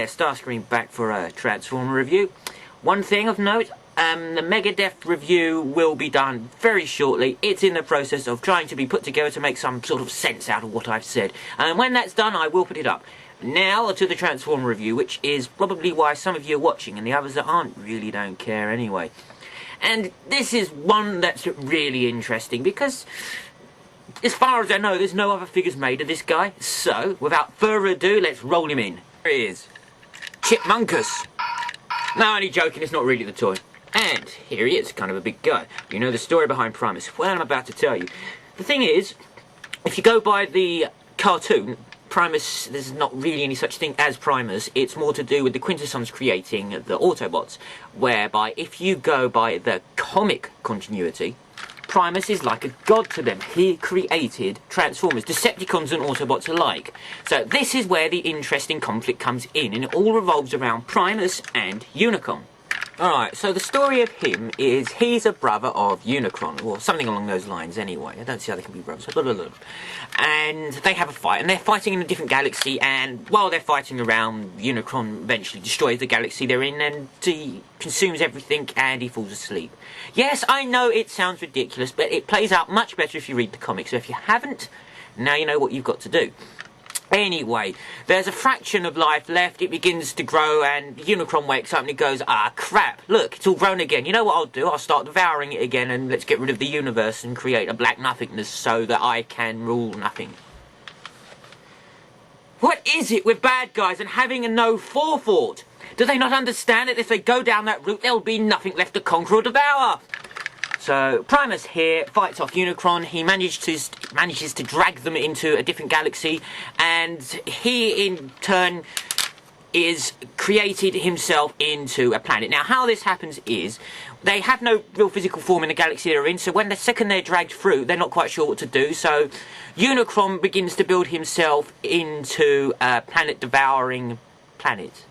there, Starscream back for a Transformer review. One thing of note, the Megadeth review will be done very shortly. It's in the process of trying to be put together to make some sort of sense out of what I've said. And when that's done, I will put it up. Now to the Transformer review, which is probably why some of you are watching and the others that aren't really don't care anyway. And this is one that's really interesting because, as far as I know, there's no other figures made of this guy. So, without further ado, let's roll him in. Here he is. Chipmunkus. No, only joking, it's not really the toy. And here he is, kind of a big guy. You know the story behind Primus. Well, I'm about to tell you. The thing is, if you go by the cartoon, Primus, there's not really any such thing as Primus. It's more to do with the Quintessons creating the Autobots, whereby if you go by the comic continuity, Primus is like a god to them. He created Transformers, Decepticons and Autobots alike. So this is where the interesting conflict comes in, and it all revolves around Primus and Unicron. Alright, so the story of him is he's a brother of Unicron, or something along those lines anyway. I don't see how they can be brothers. And they have a fight, and they're fighting in a different galaxy, and while they're fighting around, Unicron eventually destroys the galaxy they're in, and he consumes everything, and he falls asleep. Yes, I know it sounds ridiculous, but it plays out much better if you read the comics. So if you haven't, now you know what you've got to do. Anyway, there's a fraction of life left, it begins to grow, and Unicron wakes up and he goes, ah, crap, look, it's all grown again. You know what I'll do? I'll start devouring it again, and let's get rid of the universe and create a black nothingness so that I can rule nothing. What is it with bad guys and having a no forethought? Do they not understand that if they go down that route, there'll be nothing left to conquer or devour? So, Primus here fights off Unicron. He manages to drag them into a different galaxy, and he, in turn, is created himself into a planet. Now, how this happens is, they have no real physical form in the galaxy they're in, so when the second they're dragged through, they're not quite sure what to do, so Unicron begins to build himself into a planet-devouring planet.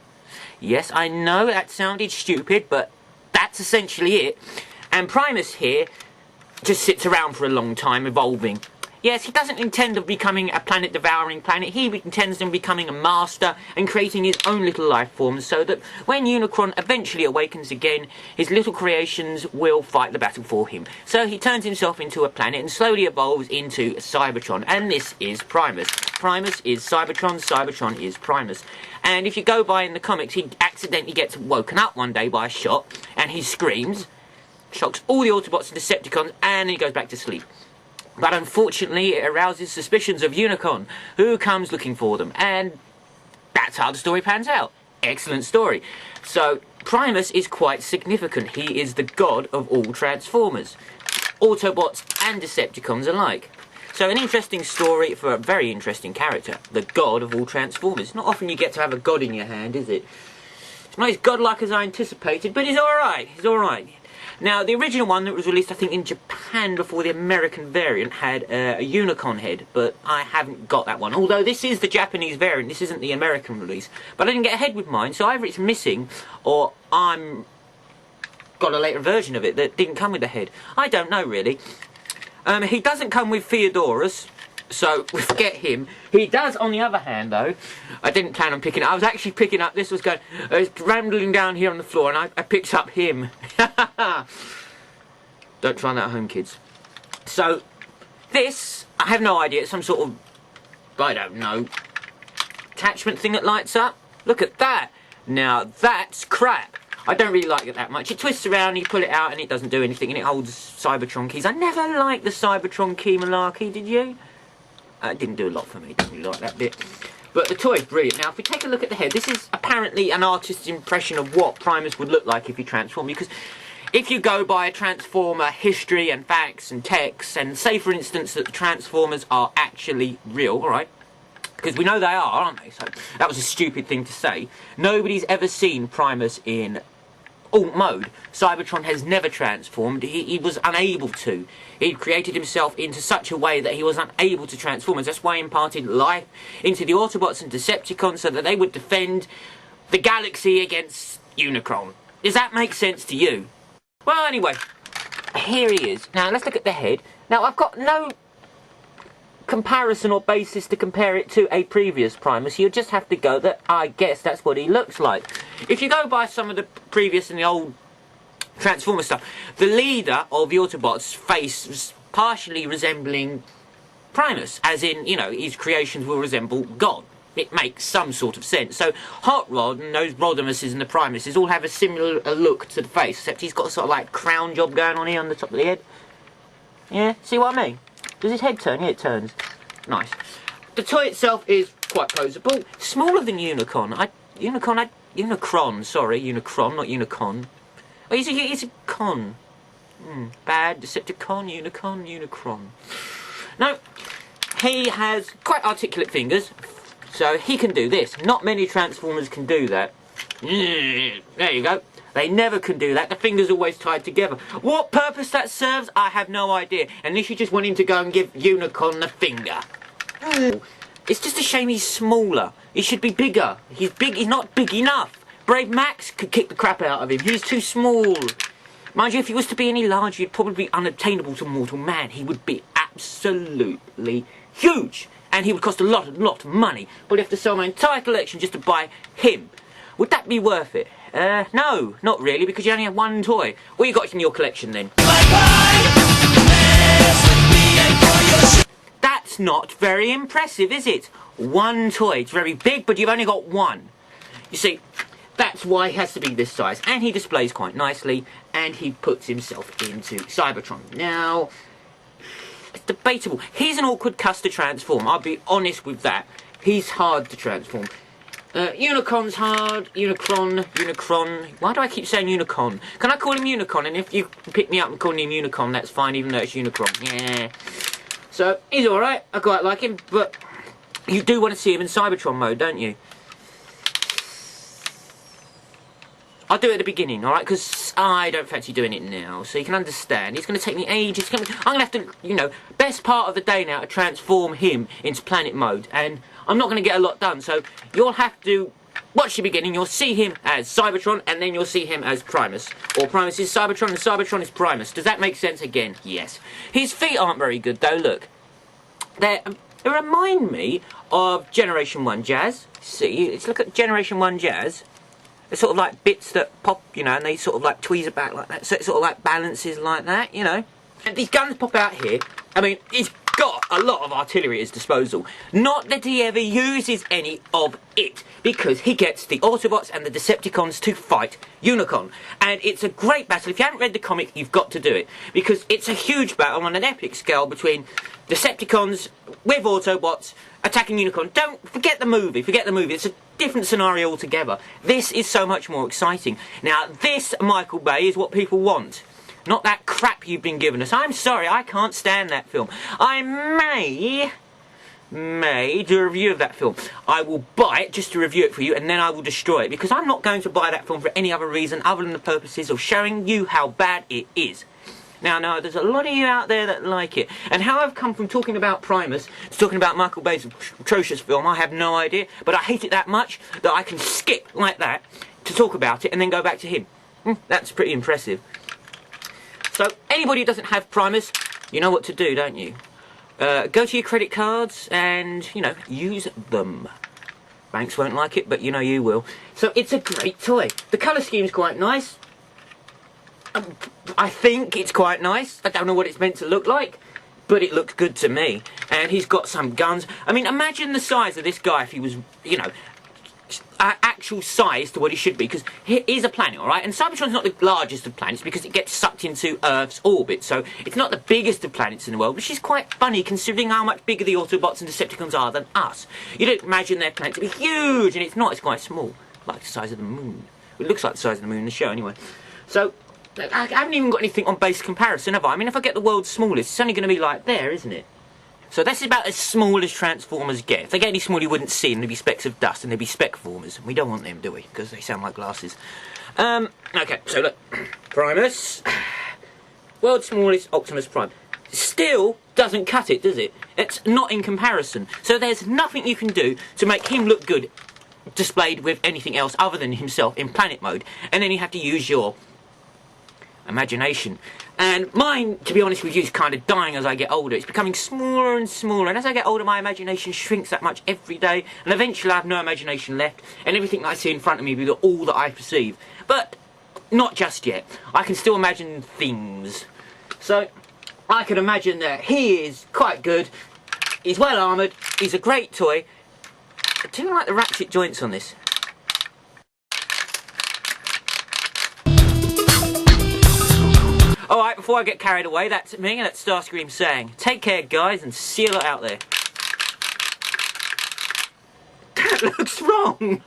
Yes, I know that sounded stupid, but that's essentially it. And Primus here just sits around for a long time, evolving. Yes, he doesn't intend of becoming a planet-devouring planet. He intends of becoming a master and creating his own little life forms so that when Unicron eventually awakens again, his little creations will fight the battle for him. So he turns himself into a planet and slowly evolves into Cybertron. And this is Primus. Primus is Cybertron, Cybertron is Primus. And if you go by in the comics, he accidentally gets woken up one day by a shot, and he screams, shocks all the Autobots and Decepticons, and he goes back to sleep. But unfortunately, it arouses suspicions of Unicron, who comes looking for them, and that's how the story pans out. Excellent story. So, Primus is quite significant. He is the god of all Transformers, Autobots and Decepticons alike. So, an interesting story for a very interesting character, the god of all Transformers. Not often you get to have a god in your hand, is it? It's not as godlike as I anticipated, but he's alright. He's alright. Now, the original one that was released, I think, in Japan before the American variant had a unicorn head, but I haven't got that one. Although this is the Japanese variant, this isn't the American release. But I didn't get a head with mine, so either it's missing, or I'm got a later version of it that didn't come with a head. I don't know, really. He doesn't come with Theodorus, so we forget him. He does, on the other hand, though. I didn't plan on picking it. I was actually picking up, this was going, it's rambling down here on the floor, and I picked up him. Don't try that at home, kids. So, this, I have no idea, it's some sort of, I don't know, attachment thing that lights up. Look at that. Now, that's crap. I don't really like it that much. It twists around, you pull it out, and it doesn't do anything, and it holds Cybertron keys. I never liked the Cybertron key malarkey, did you? It didn't do a lot for me, didn't really like that bit. But the toy's brilliant. Now, if we take a look at the head, this is apparently an artist's impression of what Primus would look like if he transformed. Because if you go by a Transformer history and facts and texts, and say, for instance, that the Transformers are actually real, alright? Because we know they are, aren't they? So that was a stupid thing to say. Nobody's ever seen Primus in alt mode. Cybertron has never transformed. He was unable to. He created himself into such a way that he was unable to transform. And that's why he imparted life into the Autobots and Decepticons so that they would defend the galaxy against Unicron. Does that make sense to you? Well, anyway, here he is. Now, let's look at the head. Now, I've got no comparison or basis to compare it to a previous Primus. You just have to go that, I guess that's what he looks like. If you go by some of the previous and the old Transformer stuff, the leader of the Autobots' face was partially resembling Primus, as in, you know, his creations will resemble God. It makes some sort of sense. So Hot Rod and those Rodimuses and the Primuses all have a similar look to the face, except he's got a sort of like crown job going on here on the top of the head. Yeah, see what I mean? Does his head turn? Yeah, it turns. Nice. The toy itself is quite posable. Smaller than Unicron, sorry, Unicron, not Unicon. Oh, he's a con. Bad, Decepticon, Unicron. No, he has quite articulate fingers, so he can do this. Not many Transformers can do that. There you go. They never can do that. The finger's always tied together. What purpose that serves, I have no idea. Unless you just want him to go and give Unicron the finger. It's just a shame he's smaller. He should be bigger. He's big. He's not big enough. Brave Max could kick the crap out of him. He's too small. Mind you, if he was to be any larger, he'd probably be unobtainable to mortal man. He would be absolutely huge. And he would cost a lot of money. But I'd have to sell my entire collection just to buy him. Would that be worth it? No, not really, because you only have one toy. What you got in your collection then? That's not very impressive, is it? One toy. It's very big, but you've only got one. You see, that's why he has to be this size. And he displays quite nicely, and he puts himself into Cybertron. Now, it's debatable. He's an awkward cuss to transform. I'll be honest with that. He's hard to transform. Unicron's hard. Unicron. Why do I keep saying Unicron? Can I call him Unicron? And if you pick me up and call him Unicron, that's fine, even though it's Unicron. Yeah. So, he's alright. I quite like him, but you do want to see him in Cybertron mode, don't you? I'll do it at the beginning, alright? Because I don't fancy doing it now, so you can understand. It's going to take me ages. I'm going to have to, you know, best part of the day now to transform him into planet mode. And I'm not going to get a lot done, so you'll have to watch the beginning. You'll see him as Cybertron, and then you'll see him as Primus. Or Primus is Cybertron, and Cybertron is Primus. Does that make sense again? Yes. His feet aren't very good, though, look. They remind me of Generation 1 Jazz. See, let's look at Generation 1 Jazz. They're sort of like bits that pop, you know, and they sort of like tweeze about like that. So it sort of like balances like that, you know. And these guns pop out here. I mean, he's got a lot of artillery at his disposal. Not that he ever uses any of it, because he gets the Autobots and the Decepticons to fight Unicron. And it's a great battle. If you haven't read the comic, you've got to do it, because it's a huge battle on an epic scale between Decepticons with Autobots attacking Unicron. Don't forget the movie. Forget the movie. It's a different scenario altogether. This is so much more exciting. Now, this, Michael Bay, is what people want. Not that crap you've been giving us. I'm sorry, I can't stand that film. I may do a review of that film. I will buy it just to review it for you, and then I will destroy it, because I'm not going to buy that film for any other reason other than the purposes of showing you how bad it is. Now, there's a lot of you out there that like it. And how I've come from talking about Primus to talking about Michael Bay's atrocious film, I have no idea. But I hate it that much that I can skip like that to talk about it and then go back to him. That's pretty impressive. So, anybody who doesn't have Primus, you know what to do, don't you? Go to your credit cards and, you know, use them. Banks won't like it, but you know you will. So, it's a great toy. The colour scheme's quite nice. I think it's quite nice. I don't know what it's meant to look like, but it looks good to me. And he's got some guns. I mean, imagine the size of this guy if he was, you know, actual size to what he should be, because he is a planet, alright? And Cybertron's not the largest of planets because it gets sucked into Earth's orbit, so it's not the biggest of planets in the world, which is quite funny considering how much bigger the Autobots and Decepticons are than us. You don't imagine their planet to be huge, and it's not, it's quite small. Like the size of the moon. It looks like the size of the moon in the show, anyway. So, I haven't even got anything on base comparison, have I? I mean, if I get the world's smallest, it's only going to be like there, isn't it? So that's about as small as Transformers get. If they get any smaller, you wouldn't see them. There'd be specks of dust, and there'd be Specformers. We don't want them, do we? Because they sound like glasses. Okay, so look. Primus. World's smallest Optimus Prime. Still doesn't cut it, does it? It's not in comparison. So there's nothing you can do to make him look good displayed with anything else other than himself in planet mode. And then you have to use your imagination. And mine, to be honest with you, is kind of dying as I get older. It's becoming smaller and smaller, and as I get older my imagination shrinks that much every day, and eventually I have no imagination left, and everything that I see in front of me will be all that I perceive. But not just yet. I can still imagine things. So I can imagine that he is quite good, he's well armoured, he's a great toy. I do like the ratchet joints on this. Alright, before I get carried away, that's me and that's Starscream saying, take care guys and see you lot out there. That looks wrong!